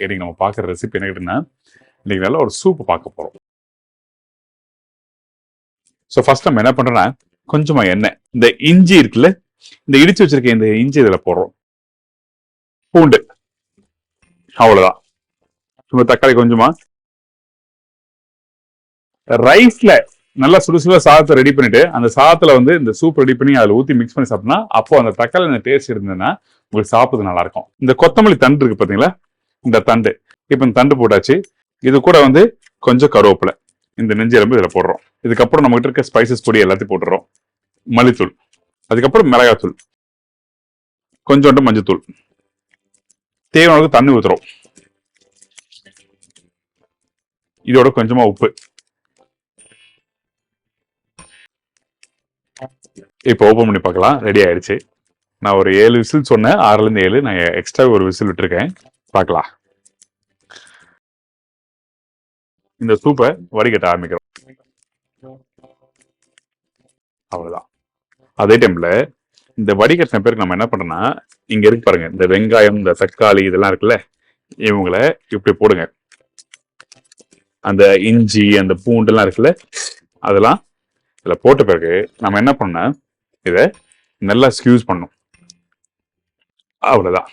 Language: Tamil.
இன்னைக்கு நம்ம பார்க்குற ரெசிபி என்ன கேட்டீங்கன்னா, இன்னைக்கு நல்ல ஒரு சூப் பார்க்க போறோம். ஸோ ஃபர்ஸ்ட் நம்ம என்ன பண்றோம்னா, கொஞ்சமா எண்ணெய், இந்த இஞ்சி இருக்குல்ல, இந்த இடிச்சு வச்சிருக்க இந்த இஞ்சி இதுல போடுறோம். பூண்டு, அவ்வளவுதான். சும்மா தக்காளி கொஞ்சமா. ரைஸ்ல நல்லா சுடுசுட சாதத்தை ரெடி பண்ணிட்டு அந்த சாதத்துல வந்து இந்த சூப் ரெடி பண்ணி அதுல ஊத்தி மிக்ஸ் பண்ணி சாப்பிட்டோம்னா அப்போ அந்த தக்காளி டேஸ்ட் இருந்ததுன்னா உங்களுக்கு சாப்பிடுறது நல்லா இருக்கும். இந்த கொத்தமல்லி தண்டு இருக்கு பாத்தீங்களா, இந்த தண்டு, இப்ப இந்த தண்டு போட்டாச்சு. இது கூட வந்து கொஞ்சம் கருவேப்பிலை, இந்த நெஞ்சு எலும்பு இதுல போடுறோம். இதுக்கப்புறம் நம்ம கிட்ட இருக்க ஸ்பைசஸ் பொடி எல்லாத்தையும் போட்டுறோம். மல்லித்தூள், அதுக்கப்புறம் மிளகாத்தூள், கொஞ்சோண்டு மஞ்சத்தூள், தேவையான அளவுக்கு தண்ணி ஊத்துறோம். இதோட கொஞ்சமா உப்பு. இப்போ ஓபன் பண்ணி பார்க்கலாம். ரெடி ஆயிடுச்சு. நான் ஒரு 7 விசில் சொன்னேன், 6ல இருந்து 7. நான் எக்ஸ்ட்ரா ஒரு விசில் விட்டுருக்கேன். பார்க்கலாம். இந்த சூப்பை வடிகட்ட ஆரம்பிக்கிறோம். அவ்வளவுதான். அதே டைம்ல இந்த வடிகட்டின பேருக்கு நம்ம என்ன பண்றோம்னா, இங்க இருக்கு பாருங்க, இந்த வெங்காயம், இந்த தக்காளி இதெல்லாம் இருக்குல்ல, இவங்களை இப்படி போடுங்க. அந்த இஞ்சி, அந்த பூண்டு எல்லாம் இருக்குல்ல, அதெல்லாம் இதுல போட்ட பிறகு நம்ம என்ன பண்ணோம்னா, இதை நல்லா ஸ்கியூஸ் பண்ணணும். அவ்வளவுதான்.